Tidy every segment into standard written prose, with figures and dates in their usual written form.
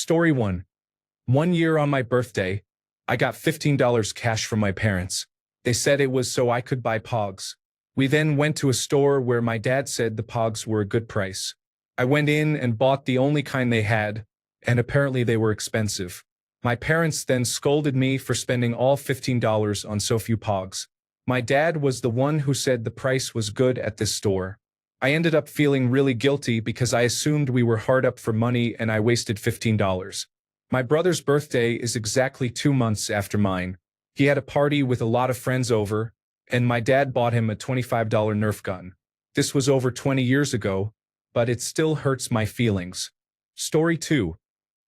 Story 1. One year on my birthday, I got $15 cash from my parents. They said it was so I could buy Pogs. We then went to a store where my dad said the Pogs were a good price. I went in and bought the only kind they had, and apparently they were expensive. My parents then scolded me for spending all $15 on so few Pogs. My dad was the one who said the price was good at this store. I ended up feeling really guilty because I assumed we were hard up for money and I wasted $15. My brother's birthday is exactly 2 months after mine. He had a party with a lot of friends over, and my dad bought him a $25 Nerf gun. This was over 20 years ago, but it still hurts my feelings. Story 2.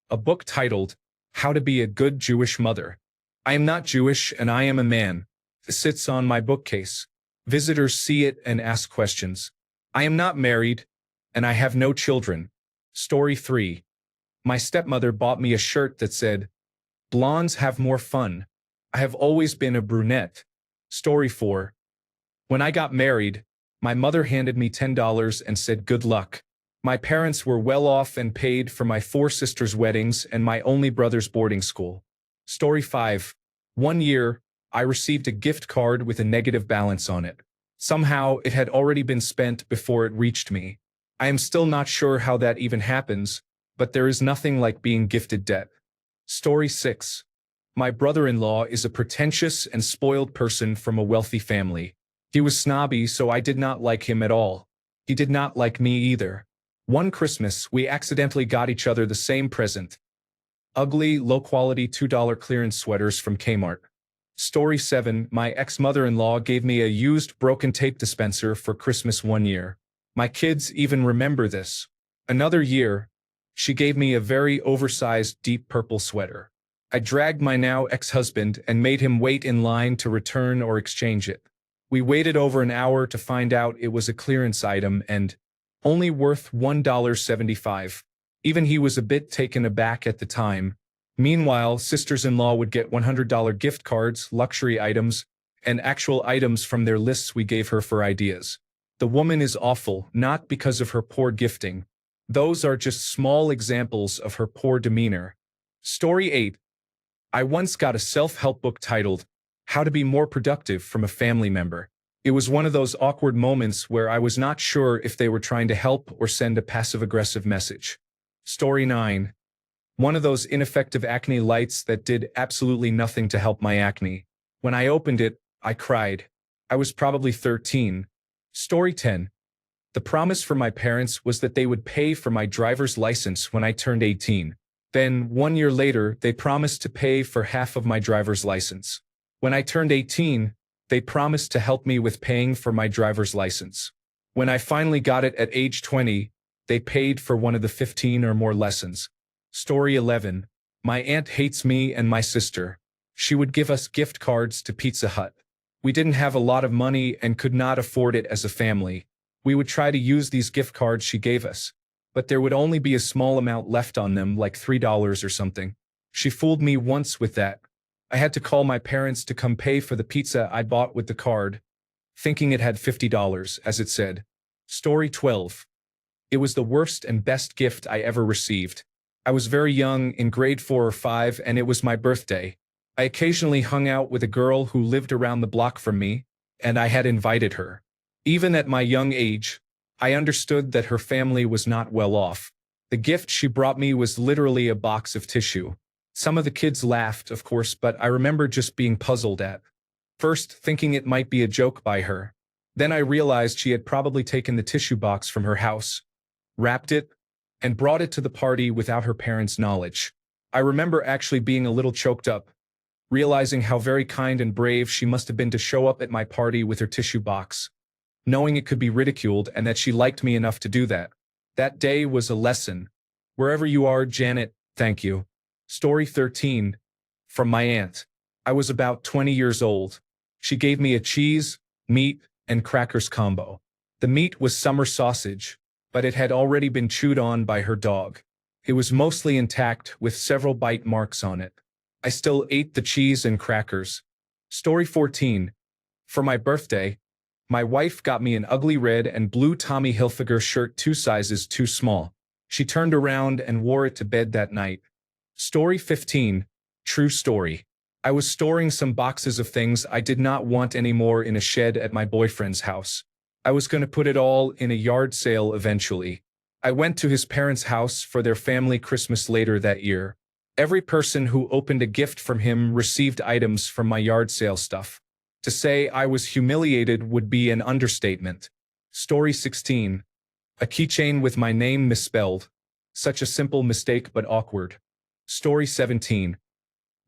A book titled, How to Be a Good Jewish Mother. I am not Jewish and I am a man. It sits on my bookcase. Visitors see it and ask questions. I am not married, and I have no children. Story 3. My stepmother bought me a shirt that said, Blondes have more fun. I have always been a brunette. Story 4. When I got married, my mother handed me $10 and said good luck. My parents were well off and paid for my 4 sisters' weddings and my only brother's boarding school. Story 5. One year, I received a gift card with a negative balance on it. Somehow, it had already been spent before it reached me. I am still not sure how that even happens, but there is nothing like being gifted debt. Story 6. My brother-in-law is a pretentious and spoiled person from a wealthy family. He was snobby, so I did not like him at all. He did not like me either. One Christmas, we accidentally got each other the same present. Ugly, low-quality $2 clearance sweaters from Kmart. Story 7. My ex-mother-in-law gave me a used broken tape dispenser for Christmas one year. My kids even remember this. Another year, she gave me a very oversized deep purple sweater. I dragged my now ex-husband and made him wait in line to return or exchange it. We waited over an hour to find out it was a clearance item and only worth $1.75. Even he was a bit taken aback at the time. Meanwhile, sisters-in-law would get $100 gift cards, luxury items, and actual items from their lists we gave her for ideas. The woman is awful, not because of her poor gifting. Those are just small examples of her poor demeanor. Story 8. I once got a self-help book titled, How to Be More Productive from a family member. It was one of those awkward moments where I was not sure if they were trying to help or send a passive-aggressive message. Story 9. One of those ineffective acne lights that did absolutely nothing to help my acne. When I opened it, I cried. I was probably 13. Story 10. The promise from my parents was that they would pay for my driver's license when I turned 18. Then, 1 year later, they promised to pay for half of my driver's license. When I turned 18, they promised to help me with paying for my driver's license. When I finally got it at age 20, they paid for one of the 15 or more lessons. Story 11. My aunt hates me and my sister. She would give us gift cards to Pizza Hut. We didn't have a lot of money and could not afford it as a family. We would try to use these gift cards she gave us, but there would only be a small amount left on them, like $3 or something. She fooled me once with that. I had to call my parents to come pay for the pizza I bought with the card, thinking it had $50, as it said. Story 12. It was the worst and best gift I ever received. I was very young, in grade 4 or 5, and it was my birthday. I occasionally hung out with a girl who lived around the block from me, and I had invited her. Even at my young age, I understood that her family was not well off. The gift she brought me was literally a box of tissue. Some of the kids laughed, of course, but I remember just being puzzled at first, thinking it might be a joke by her. Then I realized she had probably taken the tissue box from her house, wrapped it, and brought it to the party without her parents' knowledge. I remember actually being a little choked up, realizing how very kind and brave she must have been to show up at my party with her tissue box, knowing it could be ridiculed and that she liked me enough to do that. That day was a lesson. Wherever you are, Janet, thank you. Story 13. From my aunt. I was about 20 years old. She gave me a cheese, meat, and crackers combo. The meat was summer sausage, but it had already been chewed on by her dog. It was mostly intact with several bite marks on it. I still ate the cheese and crackers. Story 14. For my birthday, my wife got me an ugly red and blue Tommy Hilfiger shirt 2 sizes too small. She turned around and wore it to bed that night. Story 15. True story. I was storing some boxes of things I did not want anymore in a shed at my boyfriend's house. I was going to put it all in a yard sale eventually. I went to his parents' house for their family Christmas later that year. Every person who opened a gift from him received items from my yard sale stuff. To say I was humiliated would be an understatement. Story 16. A keychain with my name misspelled. Such a simple mistake but awkward. Story 17.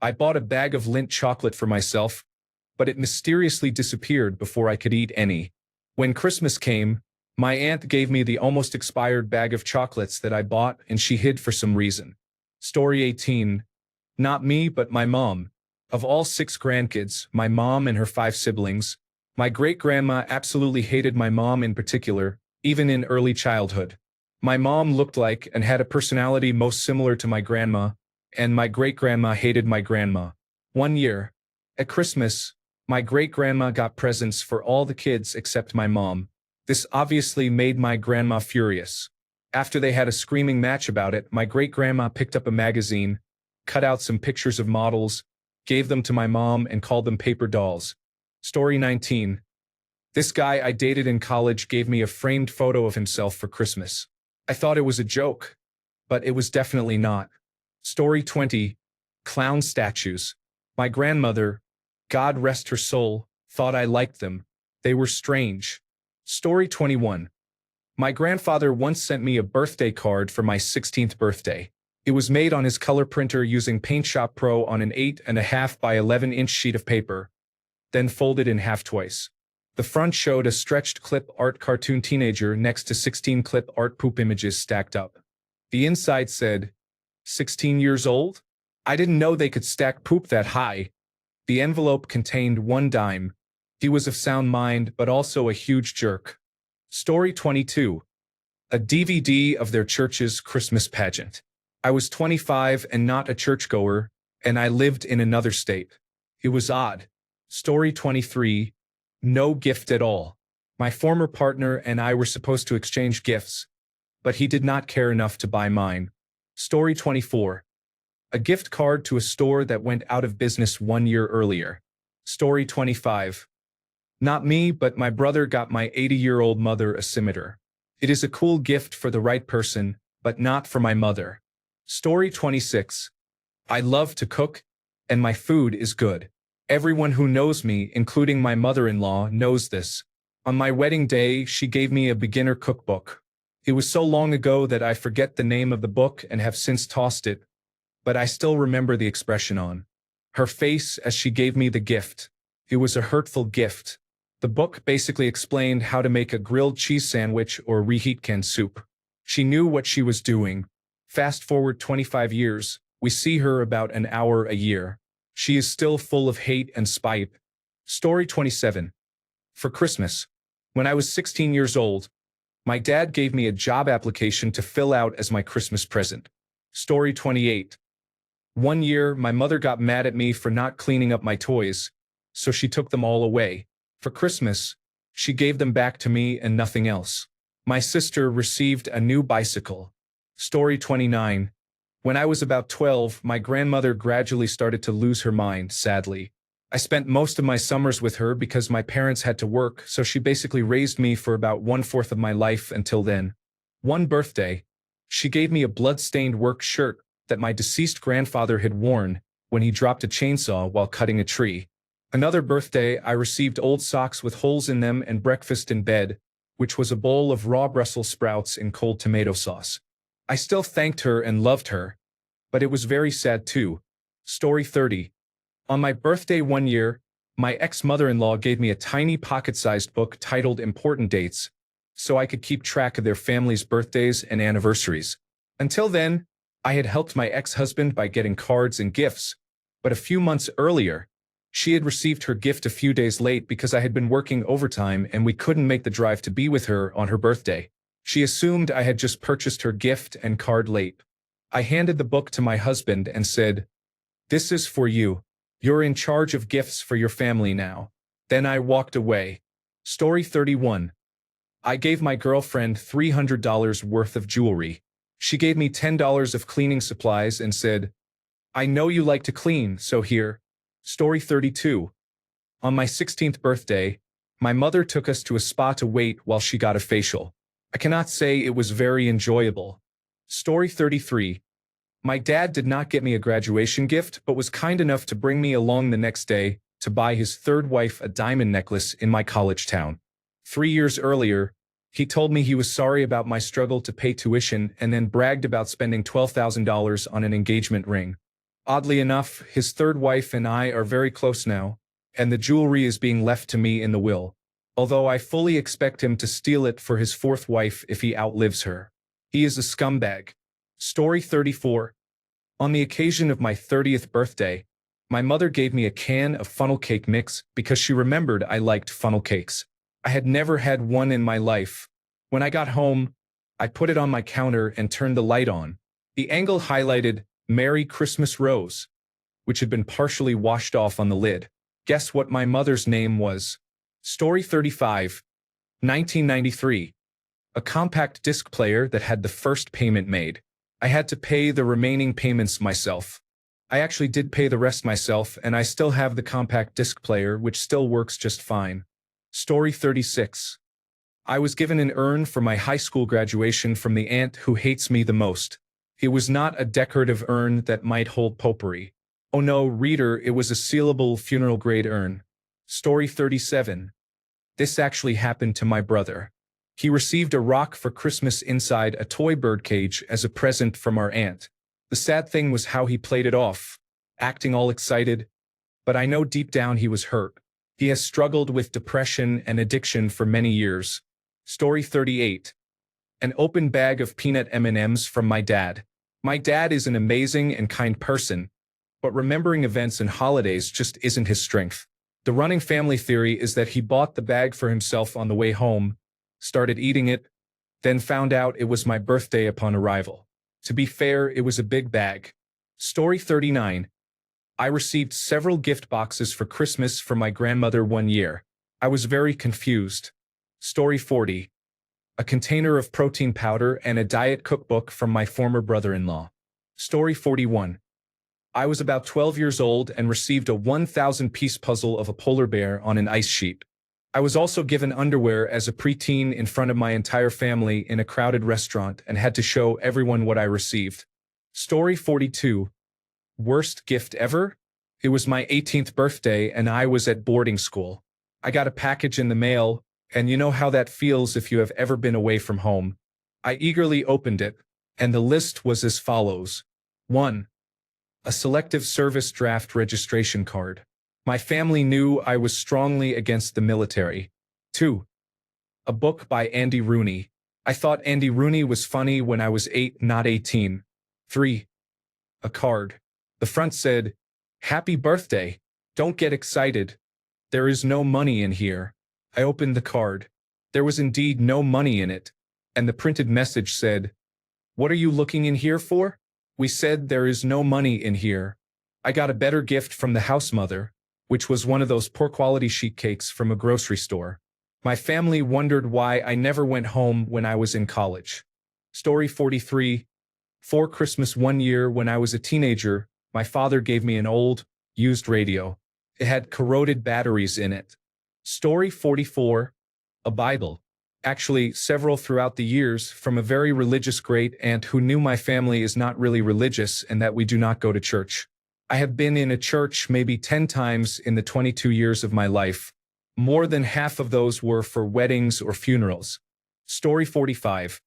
I bought a bag of Lindt chocolate for myself, but it mysteriously disappeared before I could eat any. When Christmas came, my aunt gave me the almost expired bag of chocolates that I bought and she hid for some reason. Story 18. Not me but my mom. Of all 6 grandkids, my mom and her 5 siblings, my great-grandma absolutely hated my mom in particular, even in early childhood. My mom looked like and had a personality most similar to my grandma, and my great-grandma hated my grandma. One year, at Christmas, my great-grandma got presents for all the kids except my mom. This obviously made my grandma furious. After they had a screaming match about it, my great-grandma picked up a magazine, cut out some pictures of models, gave them to my mom and called them paper dolls. Story 19. This guy I dated in college gave me a framed photo of himself for Christmas. I thought it was a joke, but it was definitely not. Story 20. Clown statues. My grandmother, God rest her soul, thought I liked them. They were strange. Story 21. My grandfather once sent me a birthday card for my 16th birthday. It was made on his color printer using Paint Shop Pro on an 8.5 by 11-inch sheet of paper, then folded in half twice. The front showed a stretched clip art cartoon teenager next to 16 clip art poop images stacked up. The inside said, 16 years old? I didn't know they could stack poop that high. The envelope contained 1 dime. He was of sound mind but also a huge jerk. Story 22. A DVD of their church's Christmas pageant. I was 25 and not a churchgoer, and I lived in another state. It was odd. Story 23. No gift at all. My former partner and I were supposed to exchange gifts, but he did not care enough to buy mine. Story 24. A gift card to a store that went out of business 1 year earlier. Story 25. Not me, but my brother got my 80-year-old mother a scimitar. It is a cool gift for the right person, but not for my mother. Story 26. I love to cook, and my food is good. Everyone who knows me, including my mother-in-law, knows this. On my wedding day, she gave me a beginner cookbook. It was so long ago that I forget the name of the book and have since tossed it, but I still remember the expression on her face as she gave me the gift. It was a hurtful gift. The book basically explained how to make a grilled cheese sandwich or reheat canned soup. She knew what she was doing. Fast forward 25 years, we see her about an hour a year. She is still full of hate and spite. Story 27. For Christmas, when I was 16 years old, my dad gave me a job application to fill out as my Christmas present. Story 28. One year, my mother got mad at me for not cleaning up my toys, so she took them all away. For Christmas, she gave them back to me and nothing else. My sister received a new bicycle. Story 29. When I was about 12, my grandmother gradually started to lose her mind, sadly. I spent most of my summers with her because my parents had to work, so she basically raised me for about 1/4 of my life until then. One birthday, she gave me a blood-stained work shirt that my deceased grandfather had worn when he dropped a chainsaw while cutting a tree. Another birthday, I received old socks with holes in them and breakfast in bed, which was a bowl of raw Brussels sprouts in cold tomato sauce. I still thanked her and loved her, but it was very sad too. Story 30. On my birthday one year, my ex-mother-in-law gave me a tiny pocket-sized book titled Important Dates, so I could keep track of their family's birthdays and anniversaries. Until then, I had helped my ex-husband by getting cards and gifts, but a few months earlier, she had received her gift a few days late because I had been working overtime and we couldn't make the drive to be with her on her birthday. She assumed I had just purchased her gift and card late. I handed the book to my husband and said, "This is for you. You're in charge of gifts for your family now." Then I walked away. Story 31. I gave my girlfriend $300 worth of jewelry. She gave me $10 of cleaning supplies and said, I know you like to clean, so here. Story 32. On my 16th birthday, my mother took us to a spa to wait while she got a facial. I cannot say it was very enjoyable. Story 33. My dad did not get me a graduation gift, but was kind enough to bring me along the next day to buy his third wife a diamond necklace in my college town. 3 years earlier, he told me he was sorry about my struggle to pay tuition and then bragged about spending $12,000 on an engagement ring. Oddly enough, his third wife and I are very close now, and the jewelry is being left to me in the will, although I fully expect him to steal it for his fourth wife if he outlives her. He is a scumbag. Story 34. On the occasion of my 30th birthday, my mother gave me a can of funnel cake mix because she remembered I liked funnel cakes. I had never had one in my life. When I got home, I put it on my counter and turned the light on. The angle highlighted "Merry Christmas Rose," which had been partially washed off on the lid. Guess what my mother's name was? Story 35. 1993. A compact disc player that had the first payment made. I had to pay the remaining payments myself. I actually did pay the rest myself, and I still have the compact disc player, which still works just fine. Story 36. I was given an urn for my high school graduation from the aunt who hates me the most. It was not a decorative urn that might hold potpourri. Oh no, reader, it was a sealable funeral-grade urn. Story 37. This actually happened to my brother. He received a rock for Christmas inside a toy birdcage as a present from our aunt. The sad thing was how he played it off, acting all excited, but I know deep down he was hurt. He has struggled with depression and addiction for many years. Story 38. An open bag of peanut M&Ms from my dad. My dad is an amazing and kind person, but remembering events and holidays just isn't his strength. The running family theory is that he bought the bag for himself on the way home, started eating it, then found out it was my birthday upon arrival. To be fair, it was a big bag. Story 39. I received several gift boxes for Christmas from my grandmother one year. I was very confused. Story 40. A container of protein powder and a diet cookbook from my former brother-in-law. Story 41. I was about 12 years old and received a 1,000-piece puzzle of a polar bear on an ice sheet. I was also given underwear as a preteen in front of my entire family in a crowded restaurant and had to show everyone what I received. Story 42. Worst gift ever? It was my 18th birthday and I was at boarding school. I got a package in the mail, and you know how that feels if you have ever been away from home. I eagerly opened it, and the list was as follows. 1. A selective service draft registration card. My family knew I was strongly against the military. 2. A book by Andy Rooney. I thought Andy Rooney was funny when I was 8, not 18. 3. A card. The front said, "Happy birthday. Don't get excited. There is no money in here." I opened the card. There was indeed no money in it, and the printed message said, "What are you looking in here for? We said there is no money in here." I got a better gift from the house mother, which was one of those poor-quality sheet cakes from a grocery store. My family wondered why I never went home when I was in college. Story 43. For Christmas one year when I was a teenager, my father gave me an old, used radio. It had corroded batteries in it. Story 44. A Bible. Actually, several throughout the years from a very religious great-aunt who knew my family is not really religious and that we do not go to church. I have been in a church maybe 10 times in the 22 years of my life. More than half of those were for weddings or funerals. Story 45.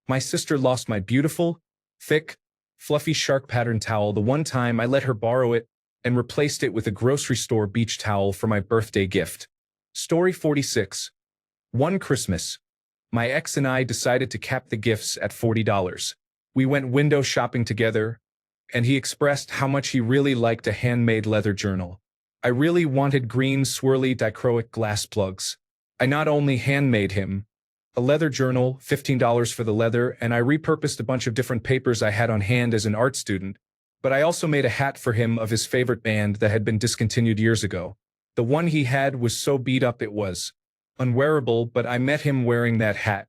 My sister lost my beautiful, thick, fluffy shark pattern towel the one time I let her borrow it and replaced it with a grocery store beach towel for my birthday gift. Story 46. One Christmas, my ex and I decided to cap the gifts at $40. We went window shopping together, and he expressed how much he really liked a handmade leather journal. I really wanted green swirly dichroic glass plugs. I not only handmade him a leather journal, $15 for the leather, and I repurposed a bunch of different papers I had on hand as an art student, but I also made a hat for him of his favorite band that had been discontinued years ago. The one he had was so beat up it was unwearable, but I met him wearing that hat.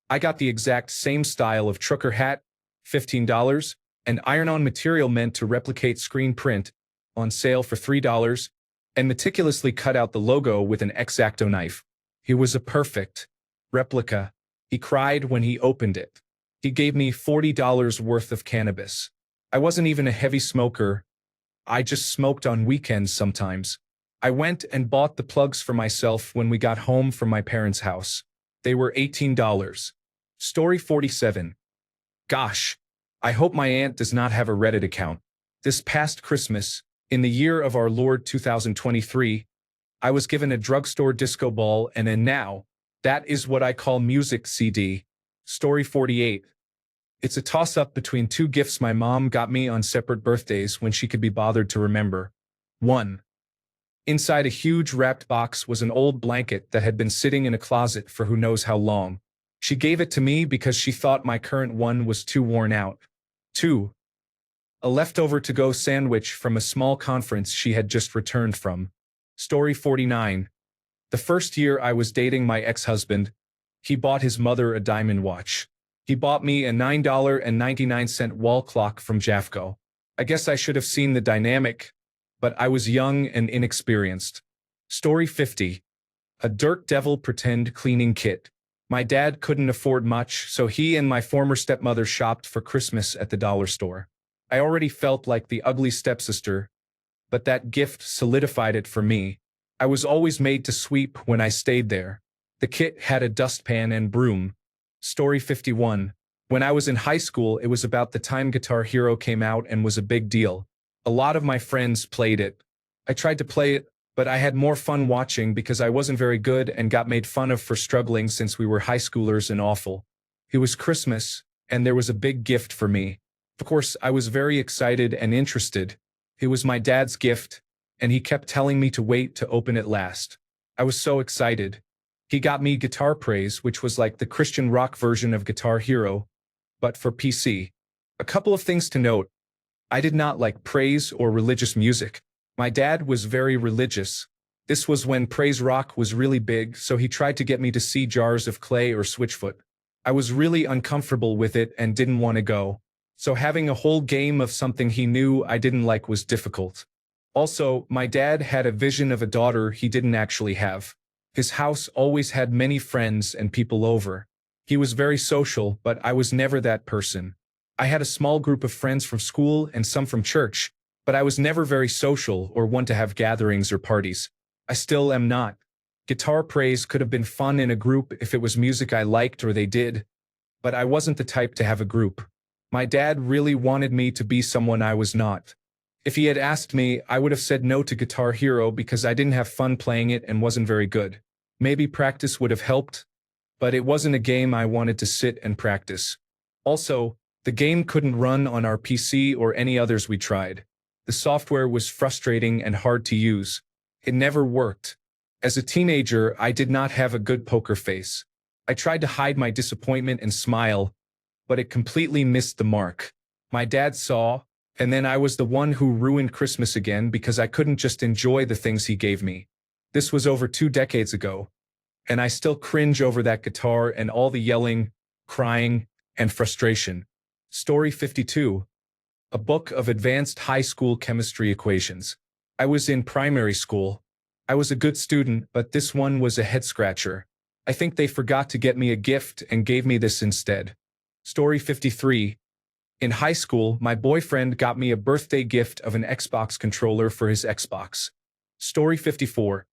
I got the exact same style of trucker hat, $15, an iron-on material meant to replicate screen print, on sale for $3, and meticulously cut out the logo with an X-Acto knife. It was a perfect replica. He cried when he opened it. He gave me $40 worth of cannabis. I wasn't even a heavy smoker. I just smoked on weekends sometimes. I went and bought the plugs for myself when we got home from my parents' house. They were $18. Story 47. Gosh, I hope my aunt does not have a Reddit account. This past Christmas, in the year of our Lord 2023, I was given a drugstore disco ball and a Now That Is What I Call Music CD. Story 48. It's a toss-up between two gifts my mom got me on separate birthdays when she could be bothered to remember. 1. Inside a huge wrapped box was an old blanket that had been sitting in a closet for who knows how long. She gave it to me because she thought my current one was too worn out. 2. A leftover to-go sandwich from a small conference she had just returned from. Story 49. The first year I was dating my ex-husband, he bought his mother a diamond watch. He bought me a $9.99 wall clock from Jafco. I guess I should have seen the dynamic, but I was young and inexperienced. Story 50. A dirt devil pretend cleaning kit. My dad couldn't afford much, so he and my former stepmother shopped for Christmas at the dollar store. I already felt like the ugly stepsister, but that gift solidified it for me. I was always made to sweep when I stayed there. The kit had a dustpan and broom. Story 51. When I was in high school, it was about the time Guitar Hero came out and was a big deal. A lot of my friends played it. I tried to play it, but I had more fun watching because I wasn't very good and got made fun of for struggling since we were high schoolers and awful. It was Christmas, and there was a big gift for me. Of course, I was very excited and interested. It was my dad's gift, and he kept telling me to wait to open it last. I was so excited. He got me Guitar Praise, which was like the Christian rock version of Guitar Hero, but for PC. A couple of things to note. I did not like praise or religious music. My dad was very religious. This was when praise rock was really big, so he tried to get me to see Jars of Clay or Switchfoot. I was really uncomfortable with it and didn't want to go. So having a whole game of something he knew I didn't like was difficult. Also, my dad had a vision of a daughter he didn't actually have. His house always had many friends and people over. He was very social, but I was never that person. I had a small group of friends from school and some from church, but I was never very social or one to have gatherings or parties. I still am not. Guitar Praise could have been fun in a group if it was music I liked or they did, but I wasn't the type to have a group. My dad really wanted me to be someone I was not. If he had asked me, I would have said no to Guitar Hero because I didn't have fun playing it and wasn't very good. Maybe practice would have helped, but it wasn't a game I wanted to sit and practice. Also, the game couldn't run on our PC or any others we tried. The software was frustrating and hard to use. It never worked. As a teenager, I did not have a good poker face. I tried to hide my disappointment and smile, but it completely missed the mark. My dad saw, and then I was the one who ruined Christmas again because I couldn't just enjoy the things he gave me. This was over 2 decades ago, and I still cringe over that guitar and all the yelling, crying, and frustration. Story 52. A book of advanced high school chemistry equations. I was in primary school. I was a good student, but this one was a head-scratcher. I think they forgot to get me a gift and gave me this instead. Story 53. In high school, my boyfriend got me a birthday gift of an Xbox controller for his Xbox. Story 54.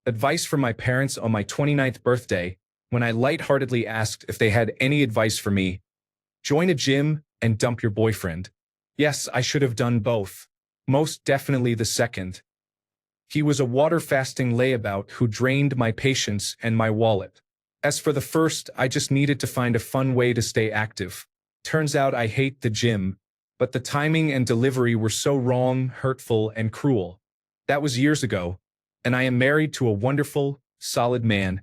Advice from my parents on my 29th birthday, when I lightheartedly asked if they had any advice for me. Join a gym and dump your boyfriend. Yes, I should have done both. Most definitely the second. He was a water-fasting layabout who drained my patience and my wallet. As for the first, I just needed to find a fun way to stay active. Turns out I hate the gym, but the timing and delivery were so wrong, hurtful, and cruel. That was years ago, and I am married to a wonderful, solid man,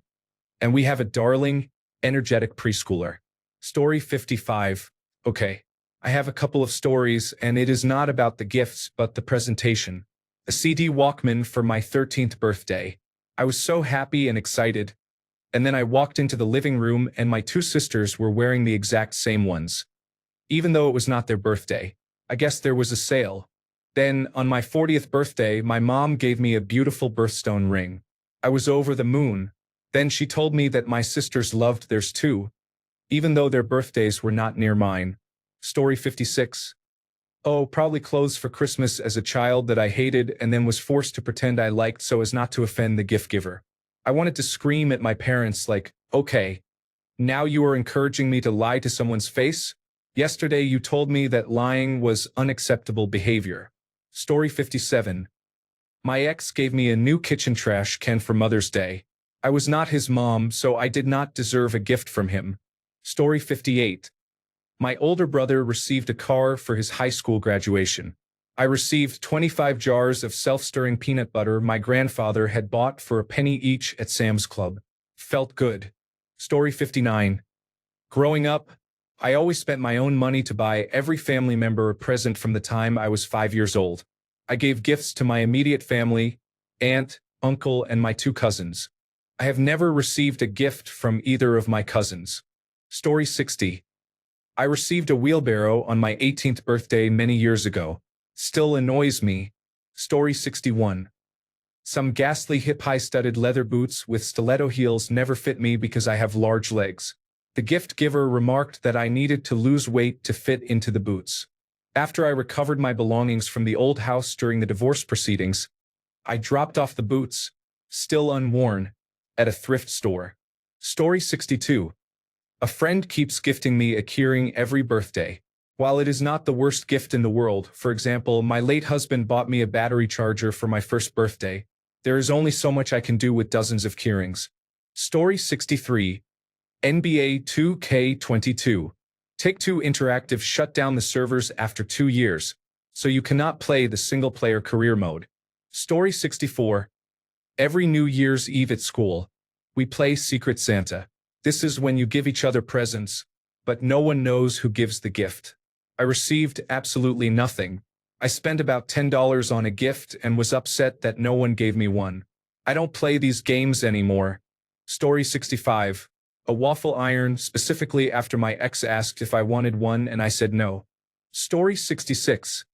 and we have a darling, energetic preschooler. Story 55. Okay, I have a couple of stories, and it is not about the gifts, but the presentation. A CD Walkman for my 13th birthday. I was so happy and excited, and then I walked into the living room and my 2 sisters were wearing the exact same ones. Even though it was not their birthday. I guess there was a sale. Then, on my 40th birthday, my mom gave me a beautiful birthstone ring. I was over the moon. Then she told me that my sisters loved theirs too, even though their birthdays were not near mine. Story 56. Oh, probably clothes for Christmas as a child that I hated and then was forced to pretend I liked so as not to offend the gift giver. I wanted to scream at my parents like, okay, now you are encouraging me to lie to someone's face? Yesterday you told me that lying was unacceptable behavior. Story 57. My ex gave me a new kitchen trash can for Mother's Day. I was not his mom, so I did not deserve a gift from him. Story 58. My older brother received a car for his high school graduation. I received 25 jars of self-stirring peanut butter my grandfather had bought for a penny each at Sam's Club. Felt good. Story 59. Growing up, I always spent my own money to buy every family member a present from the time I was 5 years old. I gave gifts to my immediate family, aunt, uncle, and my 2 cousins. I have never received a gift from either of my cousins. Story 60. I received a wheelbarrow on my 18th birthday many years ago. Still annoys me. Story 61. Some ghastly hip-high-studded leather boots with stiletto heels never fit me because I have large legs. The gift giver remarked that I needed to lose weight to fit into the boots. After I recovered my belongings from the old house during the divorce proceedings, I dropped off the boots, still unworn, at a thrift store. Story 62. A friend keeps gifting me a keyring every birthday. While it is not the worst gift in the world, for example, my late husband bought me a battery charger for my first birthday, there is only so much I can do with dozens of keyrings. Story 63. NBA 2K22. Take-Two Interactive shut down the servers after 2 years, so you cannot play the single-player career mode. Story 64. Every New Year's Eve at school, we play Secret Santa. This is when you give each other presents, but no one knows who gives the gift. I received absolutely nothing. I spent about $10 on a gift and was upset that no one gave me one. I don't play these games anymore. Story 65. A waffle iron, specifically after my ex asked if I wanted one and I said no. Story 66.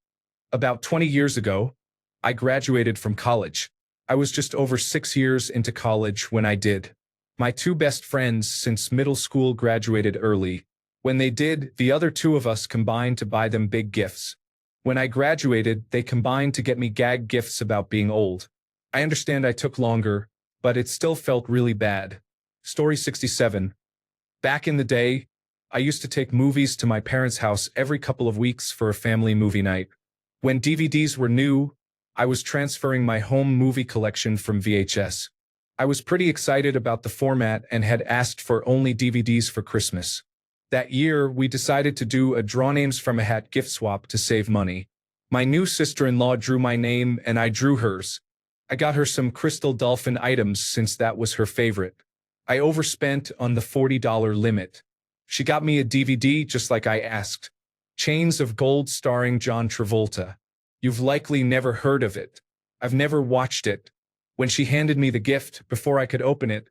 About 20 years ago, I graduated from college. I was just over 6 years into college when I did. My 2 best friends since middle school graduated early. When they did, the other 2 of us combined to buy them big gifts. When I graduated, they combined to get me gag gifts about being old. I understand I took longer, but it still felt really bad. Story 67. Back in the day, I used to take movies to my parents' house every couple of weeks for a family movie night. When DVDs were new, I was transferring my home movie collection from VHS. I was pretty excited about the format and had asked for only DVDs for Christmas. That year, we decided to do a draw names from a hat gift swap to save money. My new sister-in-law drew my name and I drew hers. I got her some crystal dolphin items since that was her favorite. I overspent on the $40 limit. She got me a DVD just like I asked. Chains of Gold starring John Travolta. You've likely never heard of it. I've never watched it. When she handed me the gift, before I could open it,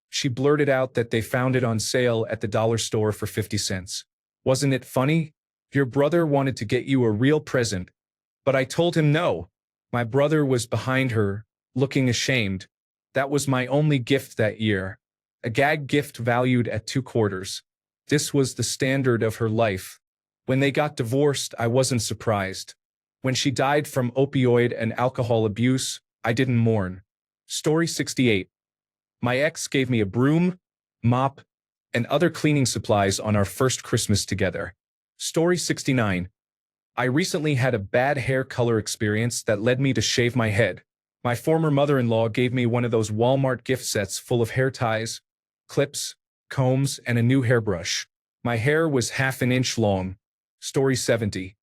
she blurted out that they found it on sale at the dollar store for 50 cents. Wasn't it funny? Your brother wanted to get you a real present, but I told him no. My brother was behind her, looking ashamed. That was my only gift that year. A gag gift valued at $2. This was the standard of her life. When they got divorced, I wasn't surprised. When she died from opioid and alcohol abuse, I didn't mourn. Story 68. My ex gave me a broom, mop, and other cleaning supplies on our first Christmas together. Story 69. I recently had a bad hair color experience that led me to shave my head. My former mother-in-law gave me one of those Walmart gift sets full of hair ties, clips, combs, and a new hairbrush. My hair was half an inch long. Story 70.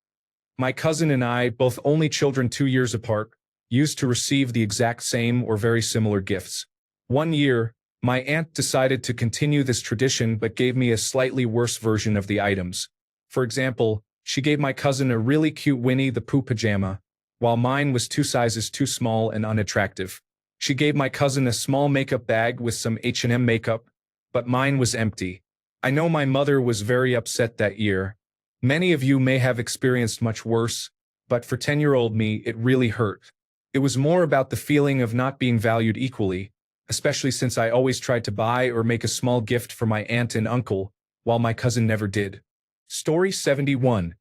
My cousin and I, both only children 2 years apart, used to receive the exact same or very similar gifts. One year, my aunt decided to continue this tradition but gave me a slightly worse version of the items. For example, she gave my cousin a really cute Winnie the Pooh pajama, while mine was 2 sizes too small and unattractive. She gave my cousin a small makeup bag with some H&M makeup, but mine was empty. I know my mother was very upset that year. Many of you may have experienced much worse, but for 10-year-old me, it really hurt. It was more about the feeling of not being valued equally, especially since I always tried to buy or make a small gift for my aunt and uncle, while my cousin never did. Story 71.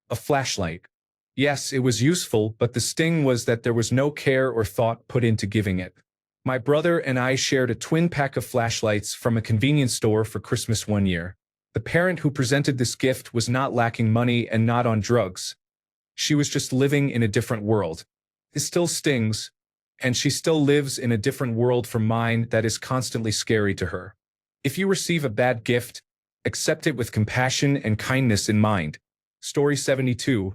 A flashlight. Yes, it was useful, but the sting was that there was no care or thought put into giving it. My brother and I shared a twin pack of flashlights from a convenience store for Christmas one year. The parent who presented this gift was not lacking money and not on drugs. She was just living in a different world. It still stings, and she still lives in a different world from mine that is constantly scary to her. If you receive a bad gift, accept it with compassion and kindness in mind. Story 72.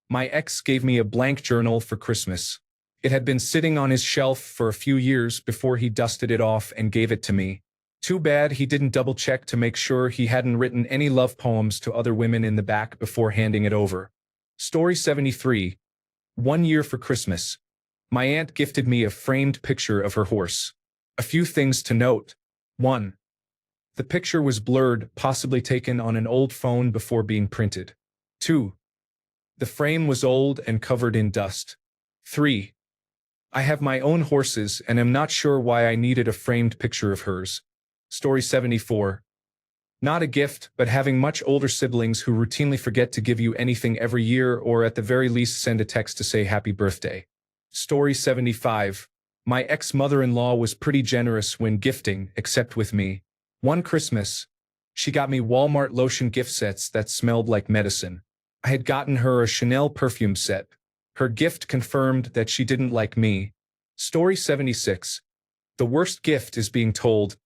My ex gave me a blank journal for Christmas. It had been sitting on his shelf for a few years before he dusted it off and gave it to me. Too bad he didn't double-check to make sure he hadn't written any love poems to other women in the back before handing it over. Story 73. 1 year for Christmas. My aunt gifted me a framed picture of her horse. A few things to note. 1. The picture was blurred, possibly taken on an old phone before being printed. 2. The frame was old and covered in dust. 3. I have my own horses and am not sure why I needed a framed picture of hers. Story 74. Not a gift, but having much older siblings who routinely forget to give you anything every year or at the very least send a text to say happy birthday. Story 75. My ex-mother-in-law was pretty generous when gifting, except with me. One Christmas, she got me Walmart lotion gift sets that smelled like medicine. I had gotten her a Chanel perfume set. Her gift confirmed that she didn't like me. Story 76. The worst gift is being told,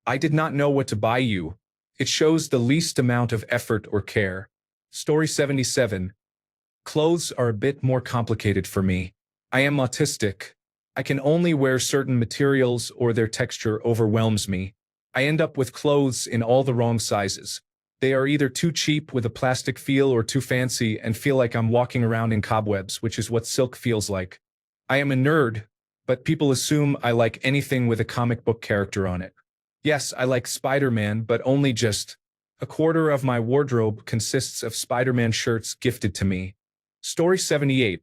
I did not know what to buy you. It shows the least amount of effort or care. Story 77. Clothes are a bit more complicated for me. I am autistic. I can only wear certain materials or their texture overwhelms me. I end up with clothes in all the wrong sizes. They are either too cheap with a plastic feel or too fancy and feel like I'm walking around in cobwebs, which is what silk feels like. I am a nerd, but people assume I like anything with a comic book character on it. Yes, I like Spider-Man, but only just. A quarter of my wardrobe consists of Spider-Man shirts gifted to me. Story 78.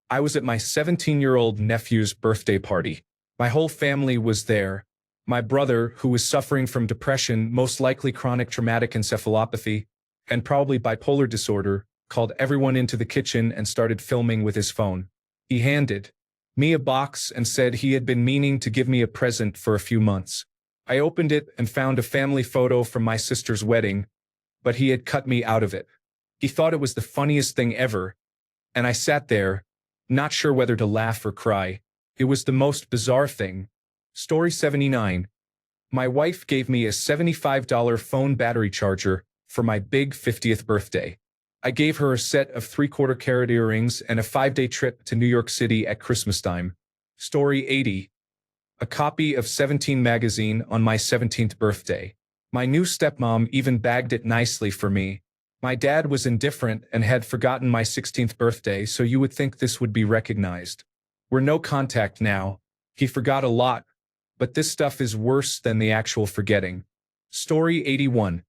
I was at my 17-year-old nephew's birthday party. My whole family was there. My brother, who was suffering from depression, most likely chronic traumatic encephalopathy, and probably bipolar disorder, called everyone into the kitchen and started filming with his phone. He handed me a box and said he had been meaning to give me a present for a few months. I opened it and found a family photo from my sister's wedding, but he had cut me out of it. He thought it was the funniest thing ever, and I sat there, not sure whether to laugh or cry. It was the most bizarre thing. Story 79. My wife gave me a $75 phone battery charger for my big 50th birthday. I gave her a set of 3/4 carat earrings and a 5-day trip to New York City at Christmas time. Story 80. A copy of 17 magazine on my 17th birthday. My new stepmom even bagged it nicely for me. My dad was indifferent and had forgotten my 16th birthday, so you would think this would be recognized. We're no contact now. He forgot a lot, but this stuff is worse than the actual forgetting. Story 81.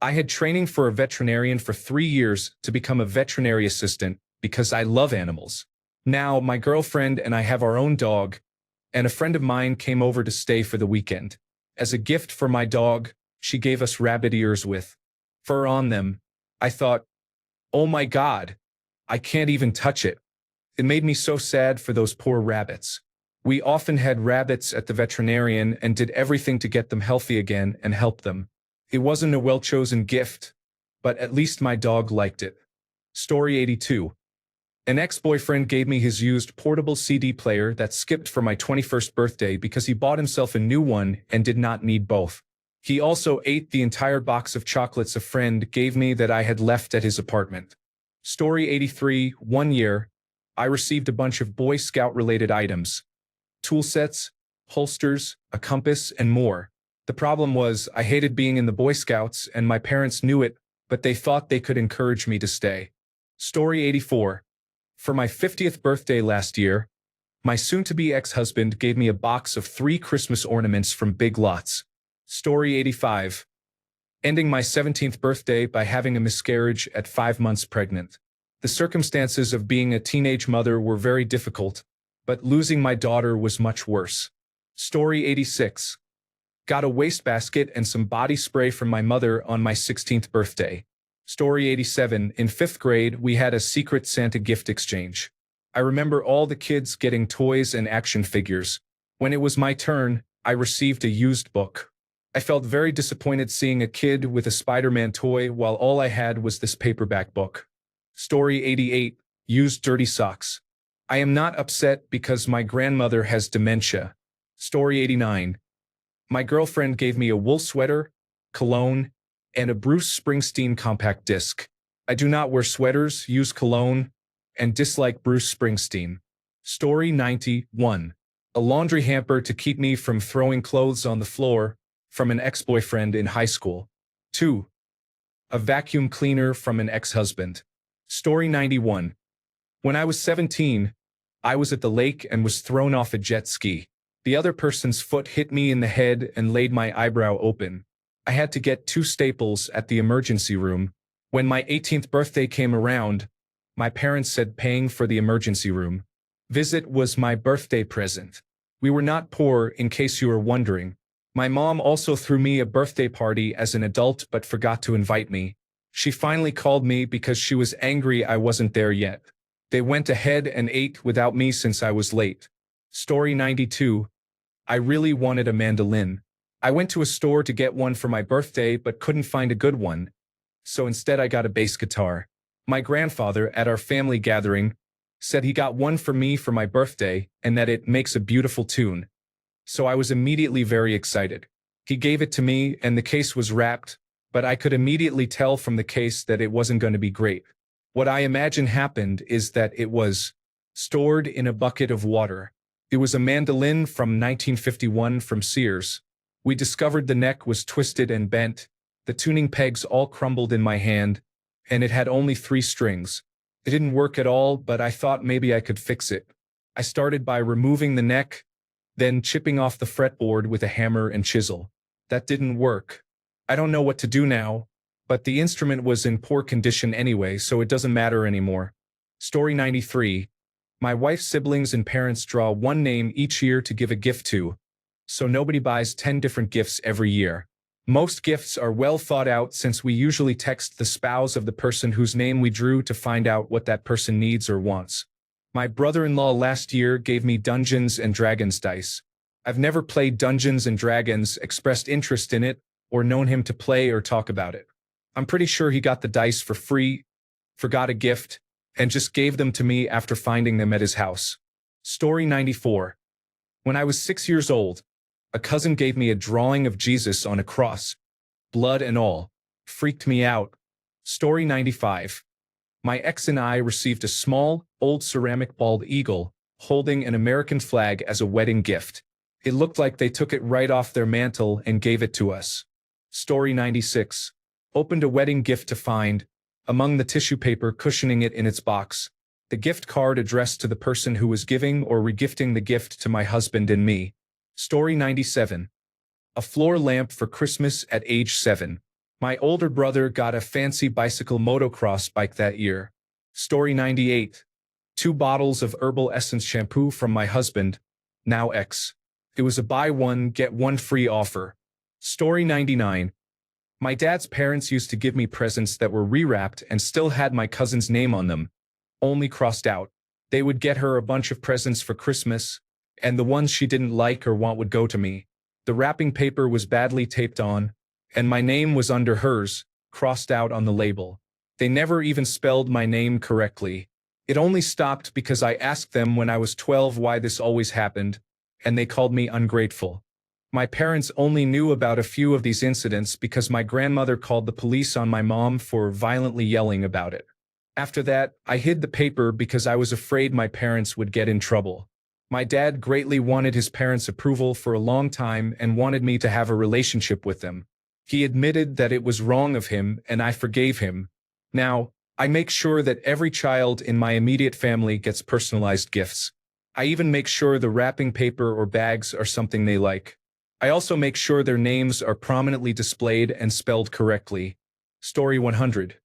I had training for a veterinarian for 3 years to become a veterinary assistant because I love animals. Now, my girlfriend and I have our own dog, and a friend of mine came over to stay for the weekend. As a gift for my dog, she gave us rabbit ears with fur on them. I thought, oh my God, I can't even touch it. It made me so sad for those poor rabbits. We often had rabbits at the veterinarian and did everything to get them healthy again and help them. It wasn't a well-chosen gift, but at least my dog liked it. Story 82. An ex-boyfriend gave me his used portable CD player that skipped for my 21st birthday because he bought himself a new one and did not need both. He also ate the entire box of chocolates a friend gave me that I had left at his apartment. Story 83. 1 year, I received a bunch of Boy Scout-related items. Tool sets, holsters, a compass, and more. The problem was, I hated being in the Boy Scouts and my parents knew it, but they thought they could encourage me to stay. Story 84. For my 50th birthday last year, my soon-to-be ex-husband gave me a box of 3 Christmas ornaments from Big Lots. Story 85. ending my 17th birthday by having a miscarriage at 5 months pregnant. The circumstances of being a teenage mother were very difficult, but losing my daughter was much worse. Story 86. Got a wastebasket and some body spray from my mother on my 16th birthday. Story 87. In 5th grade, we had a secret Santa gift exchange. I remember all the kids getting toys and action figures. When it was my turn, I received a used book. I felt very disappointed seeing a kid with a Spider-Man toy while all I had was this paperback book. Story 88. Used dirty socks. I am not upset because my grandmother has dementia. Story 89. My girlfriend gave me a wool sweater, cologne, and a Bruce Springsteen compact disc. I do not wear sweaters, use cologne, and dislike Bruce Springsteen. Story 91. A laundry hamper to keep me from throwing clothes on the floor from an ex-boyfriend in high school. 2. A vacuum cleaner from an ex-husband. Story 91. When I was 17, I was at the lake and was thrown off a jet ski. The other person's foot hit me in the head and laid my eyebrow open. I had to get 2 staples at the emergency room. When my 18th birthday came around, my parents said paying for the emergency room visit was my birthday present. We were not poor, in case you were wondering. My mom also threw me a birthday party as an adult but forgot to invite me. She finally called me because she was angry I wasn't there yet. They went ahead and ate without me since I was late. Story 92. I really wanted a mandolin. I went to a store to get one for my birthday but couldn't find a good one. So instead I got a bass guitar. My grandfather, at our family gathering, said he got one for me for my birthday and that it makes a beautiful tune. So I was immediately very excited. He gave it to me and the case was wrapped, but I could immediately tell from the case that it wasn't going to be great. What I imagine happened is that it was stored in a bucket of water. It was a mandolin from 1951 from Sears. We discovered the neck was twisted and bent, the tuning pegs all crumbled in my hand, and it had only 3 strings. It didn't work at all, but I thought maybe I could fix it. I started by removing the neck, then chipping off the fretboard with a hammer and chisel. That didn't work. I don't know what to do now, but the instrument was in poor condition anyway, so it doesn't matter anymore. Story 93. My wife's siblings and parents draw one name each year to give a gift to, so nobody buys 10 different gifts every year. Most gifts are well thought out since we usually text the spouse of the person whose name we drew to find out what that person needs or wants. My brother-in-law last year gave me Dungeons and Dragons dice. I've never played Dungeons and Dragons, expressed interest in it, or known him to play or talk about it. I'm pretty sure he got the dice for free, forgot a gift, and just gave them to me after finding them at his house. Story 94. When I was 6 years old, a cousin gave me a drawing of Jesus on a cross, blood and all. Freaked me out. Story 95. My ex and I received a small, old ceramic bald eagle, holding an American flag as a wedding gift. It looked like they took it right off their mantle and gave it to us. Story 96. Opened a wedding gift to find, among the tissue paper cushioning it in its box, the gift card addressed to the person who was giving or regifting the gift to my husband and me. Story 97. A floor lamp for Christmas at age 7. My older brother got a fancy bicycle motocross bike that year. Story 98. 2 bottles of herbal essence shampoo from my husband, now ex. It was a buy one, get one free offer. Story 99. My dad's parents used to give me presents that were rewrapped and still had my cousin's name on them, only crossed out. They would get her a bunch of presents for Christmas, and the ones she didn't like or want would go to me. The wrapping paper was badly taped on, and my name was under hers, crossed out on the label. They never even spelled my name correctly. It only stopped because I asked them when I was 12 why this always happened, and they called me ungrateful. My parents only knew about a few of these incidents because my grandmother called the police on my mom for violently yelling about it. After that, I hid the paper because I was afraid my parents would get in trouble. My dad greatly wanted his parents' approval for a long time and wanted me to have a relationship with them. He admitted that it was wrong of him, and I forgave him. Now, I make sure that every child in my immediate family gets personalized gifts. I even make sure the wrapping paper or bags are something they like. I also make sure their names are prominently displayed and spelled correctly. Story 100.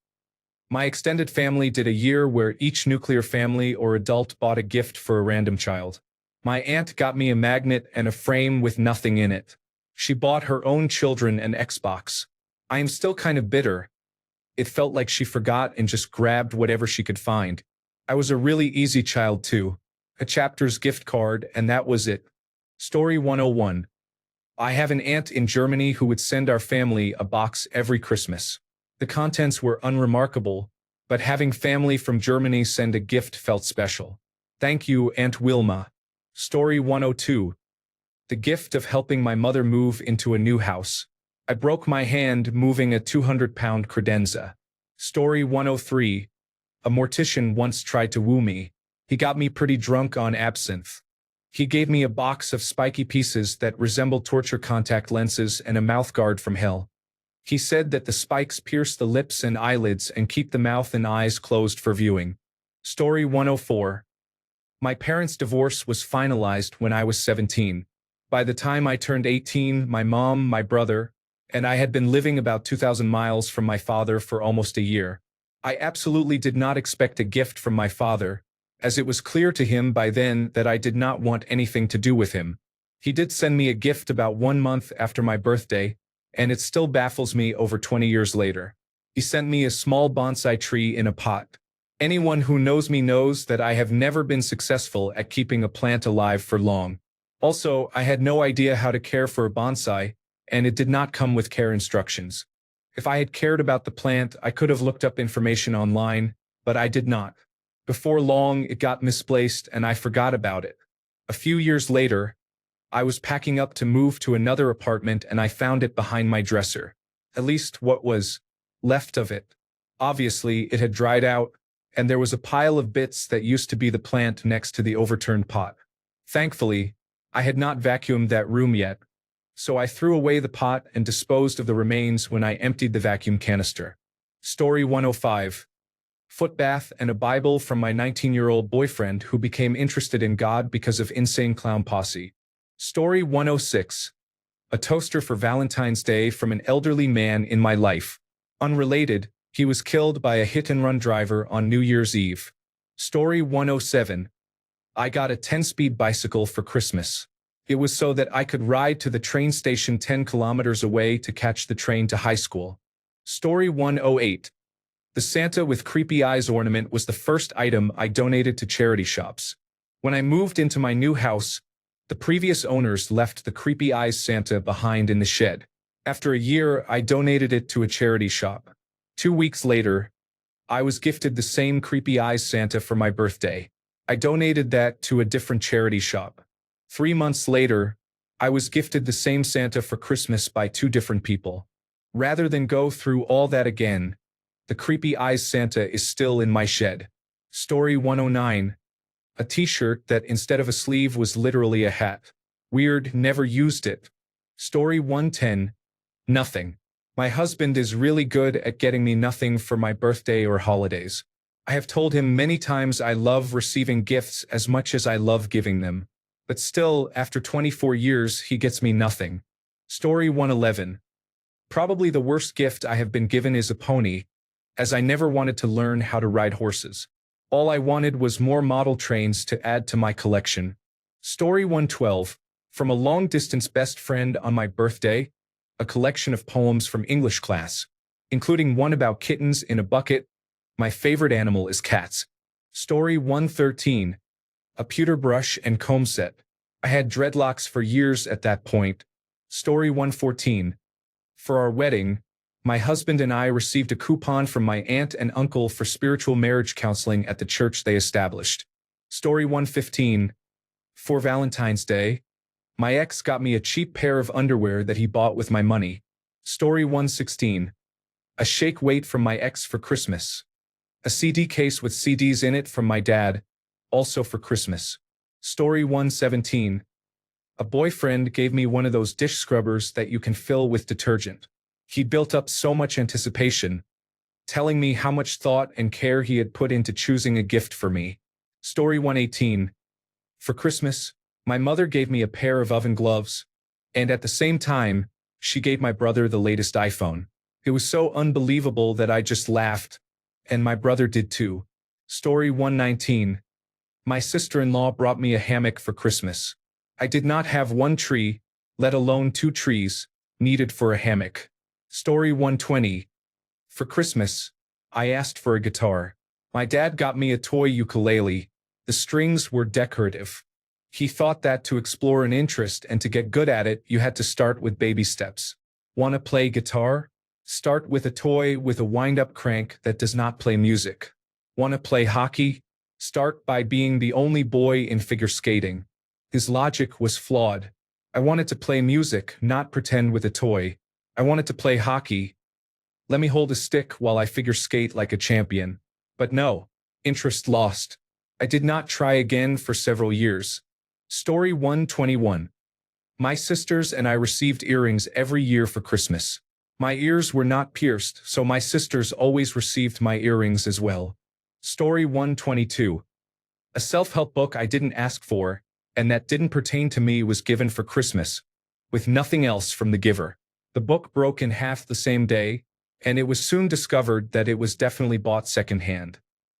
My extended family did a year where each nuclear family or adult bought a gift for a random child. My aunt got me a magnet and a frame with nothing in it. She bought her own children an Xbox. I am still kind of bitter. It felt like she forgot and just grabbed whatever she could find. I was a really easy child too. A chapter's gift card, and that was it. Story 101. I have an aunt in Germany who would send our family a box every Christmas. The contents were unremarkable, but having family from Germany send a gift felt special. Thank you, Aunt Wilma. Story 102. The gift of helping my mother move into a new house. I broke my hand moving a 200-pound credenza. Story 103. A mortician once tried to woo me. He got me pretty drunk on absinthe. He gave me a box of spiky pieces that resembled torture contact lenses and a mouthguard from hell. He said that the spikes pierce the lips and eyelids and keep the mouth and eyes closed for viewing. Story 104. My parents' divorce was finalized when I was 17. By the time I turned 18, my mom, my brother, and I had been living about 2,000 miles from my father for almost a year. I absolutely did not expect a gift from my father, as it was clear to him by then that I did not want anything to do with him. He did send me a gift about 1 month after my birthday, and it still baffles me over 20 years later. He sent me a small bonsai tree in a pot. Anyone who knows me knows that I have never been successful at keeping a plant alive for long. Also, I had no idea how to care for a bonsai, and it did not come with care instructions. If I had cared about the plant, I could have looked up information online, but I did not. Before long, it got misplaced and I forgot about it. A few years later, I was packing up to move to another apartment and I found it behind my dresser. At least what was left of it. Obviously, it had dried out, and there was a pile of bits that used to be the plant next to the overturned pot. Thankfully, I had not vacuumed that room yet, so I threw away the pot and disposed of the remains when I emptied the vacuum canister. Story 105. Footbath and a Bible from my 19-year-old boyfriend who became interested in God because of Insane Clown Posse. Story 106. A toaster for Valentine's Day from an elderly man in my life. Unrelated, he was killed by a hit-and-run driver on New Year's Eve. Story 107. I got a 10-speed bicycle for Christmas. It was so that I could ride to the train station 10 kilometers away to catch the train to high school. Story 108. The Santa with creepy eyes ornament was the first item I donated to charity shops. When I moved into my new house, the previous owners left the creepy eyes Santa behind in the shed. After a year, I donated it to a charity shop. 2 weeks later, I was gifted the same creepy eyes Santa for my birthday. I donated that to a different charity shop. 3 months later, I was gifted the same Santa for Christmas by 2 different people. Rather than go through all that again, the creepy eyes Santa is still in my shed. Story 109. A t-shirt that instead of a sleeve was literally a hat. Weird, never used it. Story 110. Nothing. My husband is really good at getting me nothing for my birthday or holidays. I have told him many times I love receiving gifts as much as I love giving them. But still, after 24 years, he gets me nothing. Story 111. Probably the worst gift I have been given is a pony, as I never wanted to learn how to ride horses. All I wanted was more model trains to add to my collection. Story 112. From a long-distance best friend on my birthday, a collection of poems from English class, including one about kittens in a bucket. My favorite animal is cats. Story 113. A pewter brush and comb set. I had dreadlocks for years at that point. Story 114. For our wedding, my husband and I received a coupon from my aunt and uncle for spiritual marriage counseling at the church they established. Story 115. For Valentine's Day, my ex got me a cheap pair of underwear that he bought with my money. Story 116. A shake weight from my ex for Christmas. A CD case with CDs in it from my dad, also for Christmas. Story 117. A boyfriend gave me one of those dish scrubbers that you can fill with detergent. He built up so much anticipation, telling me how much thought and care he had put into choosing a gift for me. Story 118. For Christmas, my mother gave me a pair of oven gloves. And at the same time, she gave my brother the latest iPhone. It was so unbelievable that I just laughed, and my brother did too. Story 119. My sister-in-law brought me a hammock for Christmas. I did not have one tree, let alone two trees, needed for a hammock. Story 120. For Christmas, I asked for a guitar. My dad got me a toy ukulele. The strings were decorative. He thought that to explore an interest and to get good at it, you had to start with baby steps. Wanna play guitar? Start with a toy with a wind-up crank that does not play music. Wanna play hockey? Start by being the only boy in figure skating. His logic was flawed. I wanted to play music, not pretend with a toy. I wanted to play hockey. Let me hold a stick while I figure skate like a champion. But no, interest lost. I did not try again for several years. Story 121. My sisters and I received earrings every year for Christmas. My ears were not pierced, so my sisters always received my earrings as well. Story 122. A self-help book I didn't ask for, and that didn't pertain to me, was given for Christmas, with nothing else from the giver. The book broke in half the same day, and it was soon discovered that it was definitely bought secondhand.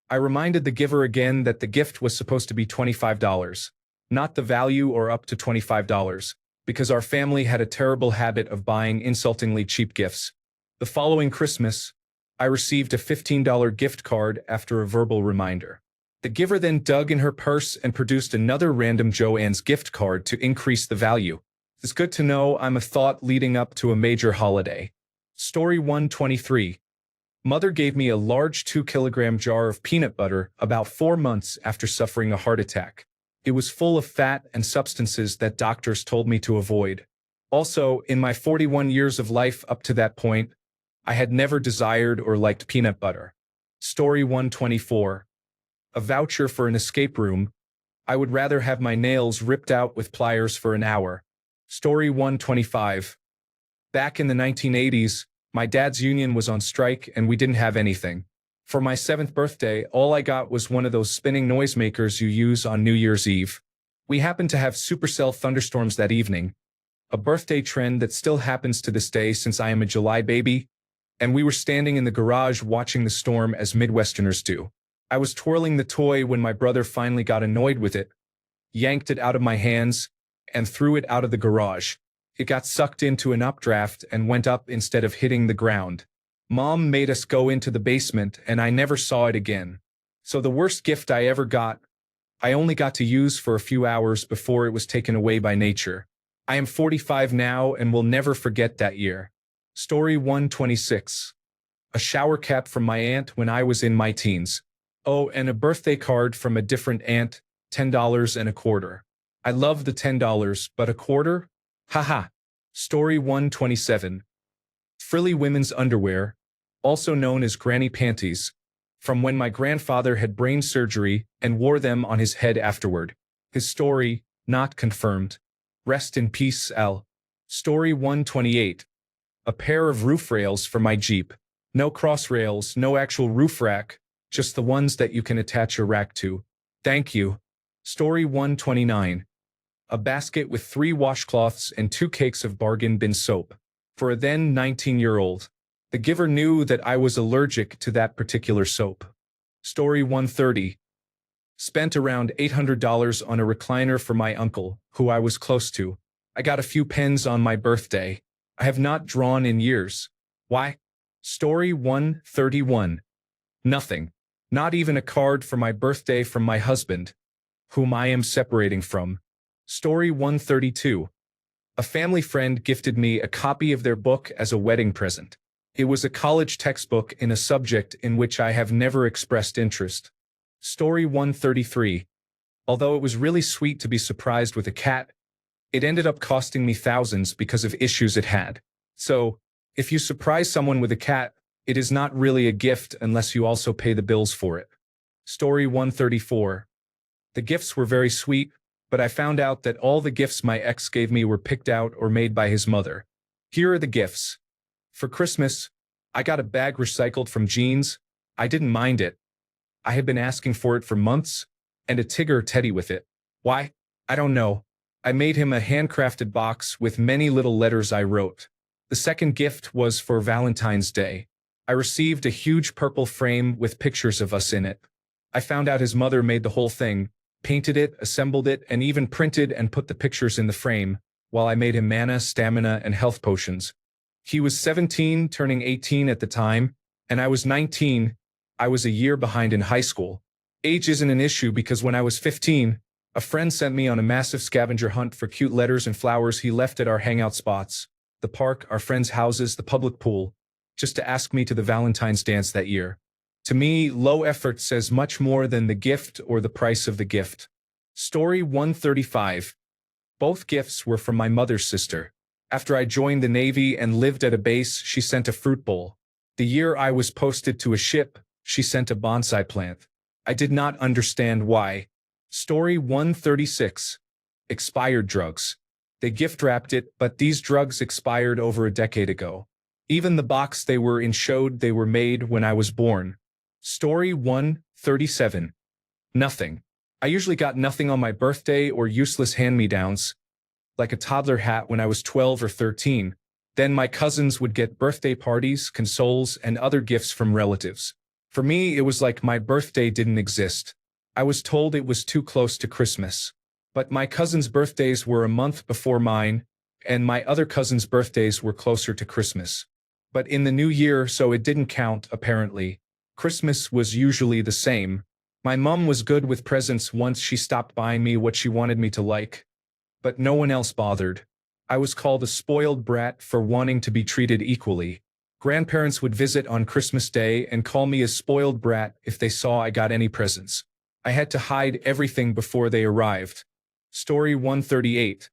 I reminded the giver again that the gift was supposed to be $25, not the value or up to $25, because our family had a terrible habit of buying insultingly cheap gifts. The following Christmas, I received a $15 gift card after a verbal reminder. The giver then dug in her purse and produced another random Joann's gift card to increase the value. It's good to know I'm a thought leading up to a major holiday. Story 123. Mother gave me a large 2-kilogram jar of peanut butter about 4 months after suffering a heart attack. It was full of fat and substances that doctors told me to avoid. Also, in my 41 years of life up to that point, I had never desired or liked peanut butter. Story 124. A voucher for an escape room. I would rather have my nails ripped out with pliers for an hour. Story 125. Back in the 1980s, my dad's union was on strike and we didn't have anything. For my 7th birthday, all I got was one of those spinning noisemakers you use on New Year's Eve. We happened to have supercell thunderstorms that evening, a birthday trend that still happens to this day since I am a July baby, and we were standing in the garage watching the storm as Midwesterners do. I was twirling the toy when my brother finally got annoyed with it, yanked it out of my hands, and threw it out of the garage. It got sucked into an updraft and went up instead of hitting the ground. Mom made us go into the basement and I never saw it again. So the worst gift I ever got, I only got to use for a few hours before it was taken away by nature. I am 45 now and will never forget that year. Story 126. A shower cap from my aunt when I was in my teens. Oh, and a birthday card from a different aunt, $10 and a quarter. I love the $10, but a quarter? Haha. Story 127. Frilly women's underwear, also known as granny panties, from when my grandfather had brain surgery and wore them on his head afterward. His story, not confirmed. Rest in peace, Al. Story 128. A pair of roof rails for my Jeep. No cross rails, no actual roof rack, just the ones that you can attach a rack to. Thank you. Story 129. A basket with 3 washcloths and 2 cakes of bargain bin soap. For a then 19-year-old. The giver knew that I was allergic to that particular soap. Story 130. Spent around $800 on a recliner for my uncle, who I was close to. I got a few pens on my birthday. I have not drawn in years. Why? Story 131. Nothing. Not even a card for my birthday from my husband, whom I am separating from. Story 132. A family friend gifted me a copy of their book as a wedding present. It was a college textbook in a subject in which I have never expressed interest. Story 133. Although it was really sweet to be surprised with a cat, it ended up costing me thousands because of issues it had. So, if you surprise someone with a cat, it is not really a gift unless you also pay the bills for it. Story 134. The gifts were very sweet, but I found out that all the gifts my ex gave me were picked out or made by his mother. Here are the gifts. For Christmas, I got a bag recycled from jeans. I didn't mind it. I had been asking for it for months, and a Tigger teddy with it. Why? I don't know. I made him a handcrafted box with many little letters I wrote. The second gift was for Valentine's Day. I received a huge purple frame with pictures of us in it. I found out his mother made the whole thing, painted it, assembled it, and even printed and put the pictures in the frame, while I made him mana, stamina, and health potions. He was 17, turning 18 at the time, and I was 19. I was a year behind in high school. Age isn't an issue because when I was 15, a friend sent me on a massive scavenger hunt for cute letters and flowers he left at our hangout spots, the park, our friends' houses, the public pool, just to ask me to the Valentine's dance that year. To me, low effort says much more than the gift or the price of the gift. Story 135. Both gifts were from my mother's sister. After I joined the Navy and lived at a base, she sent a fruit bowl. The year I was posted to a ship, she sent a bonsai plant. I did not understand why. Story 136. Expired drugs. They gift-wrapped it, but these drugs expired over a decade ago. Even the box they were in showed they were made when I was born. Story 137. Nothing. I usually got nothing on my birthday or useless hand-me-downs, like a toddler hat when I was 12 or 13. Then my cousins would get birthday parties, consoles, and other gifts from relatives. For me, it was like my birthday didn't exist. I was told it was too close to Christmas. But my cousins' birthdays were a month before mine, and my other cousins' birthdays were closer to Christmas. But in the new year, so it didn't count, apparently. Christmas was usually the same. My mom was good with presents once she stopped buying me what she wanted me to like. But no one else bothered. I was called a spoiled brat for wanting to be treated equally. Grandparents would visit on Christmas Day and call me a spoiled brat if they saw I got any presents. I had to hide everything before they arrived. Story 138.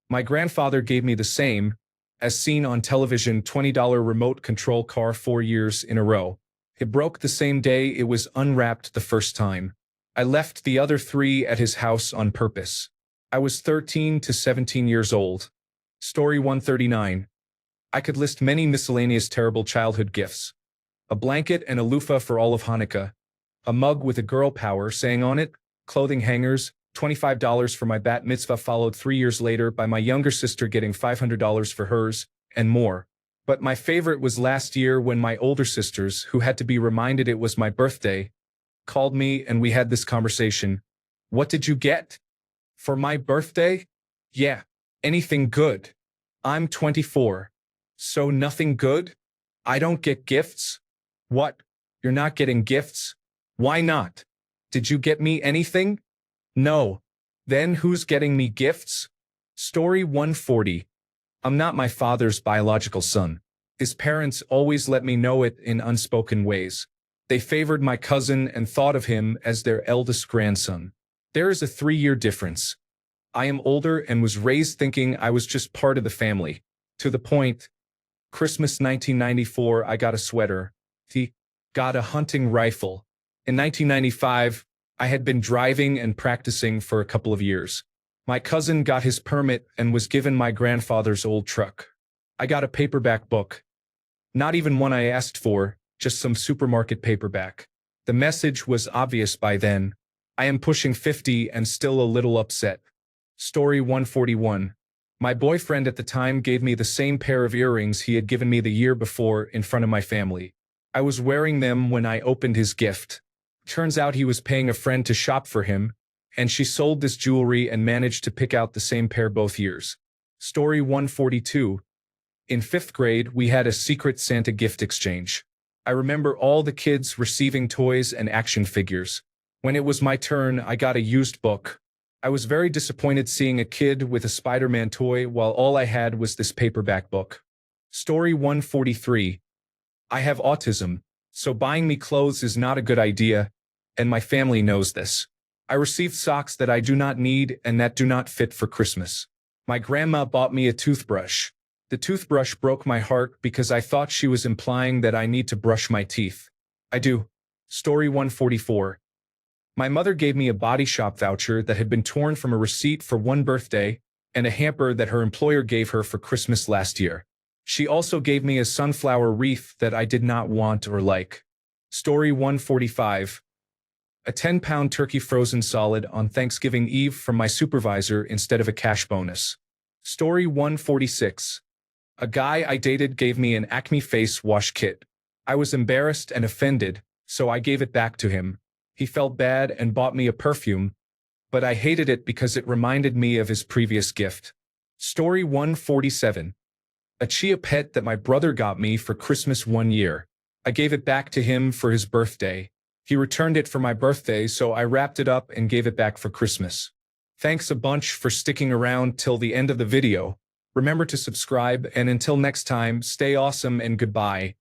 My grandfather gave me the same, as seen on television, $20 remote control car 4 years in a row. It broke the same day it was unwrapped the first time. I left the other 3 at his house on purpose. I was 13 to 17 years old. Story 139. I could list many miscellaneous terrible childhood gifts. A blanket and a loofah for all of Hanukkah. A mug with a girl power saying on it, clothing hangers, $25 for my bat mitzvah, followed 3 years later by my younger sister getting $500 for hers, and more. But my favorite was last year when my older sisters, who had to be reminded it was my birthday, called me and we had this conversation. What did you get? For my birthday? Yeah, anything good. I'm 24. So nothing good? I don't get gifts? What? You're not getting gifts? Why not? Did you get me anything? No. Then who's getting me gifts? Story 140. I'm not my father's biological son. His parents always let me know it in unspoken ways. They favored my cousin and thought of him as their eldest grandson. There is a 3-year difference. I am older and was raised thinking I was just part of the family. To the point, Christmas 1994, I got a sweater. He got a hunting rifle. In 1995, I had been driving and practicing for a couple of years. My cousin got his permit and was given my grandfather's old truck. I got a paperback book. Not even one I asked for, just some supermarket paperback. The message was obvious by then. I am pushing 50 and still a little upset. Story 141. My boyfriend at the time gave me the same pair of earrings he had given me the year before in front of my family. I was wearing them when I opened his gift. Turns out he was paying a friend to shop for him, and she sold this jewelry and managed to pick out the same pair both years. Story 142. In 5th grade, we had a secret Santa gift exchange. I remember all the kids receiving toys and action figures. When it was my turn, I got a used book. I was very disappointed seeing a kid with a Spider-Man toy while all I had was this paperback book. Story 143. I have autism, so buying me clothes is not a good idea, and my family knows this. I received socks that I do not need and that do not fit for Christmas. My grandma bought me a toothbrush. The toothbrush broke my heart because I thought she was implying that I need to brush my teeth. I do. Story 144. My mother gave me a body shop voucher that had been torn from a receipt for one birthday and a hamper that her employer gave her for Christmas last year. She also gave me a sunflower wreath that I did not want or like. Story 145. A 10-pound turkey frozen solid on Thanksgiving Eve from my supervisor instead of a cash bonus. Story 146. A guy I dated gave me an Acme face wash kit. I was embarrassed and offended, so I gave it back to him. He felt bad and bought me a perfume, but I hated it because it reminded me of his previous gift. Story 147. A chia pet that my brother got me for Christmas one year. I gave it back to him for his birthday. He returned it for my birthday, so I wrapped it up and gave it back for Christmas. Thanks a bunch for sticking around till the end of the video. Remember to subscribe, and until next time, stay awesome and goodbye.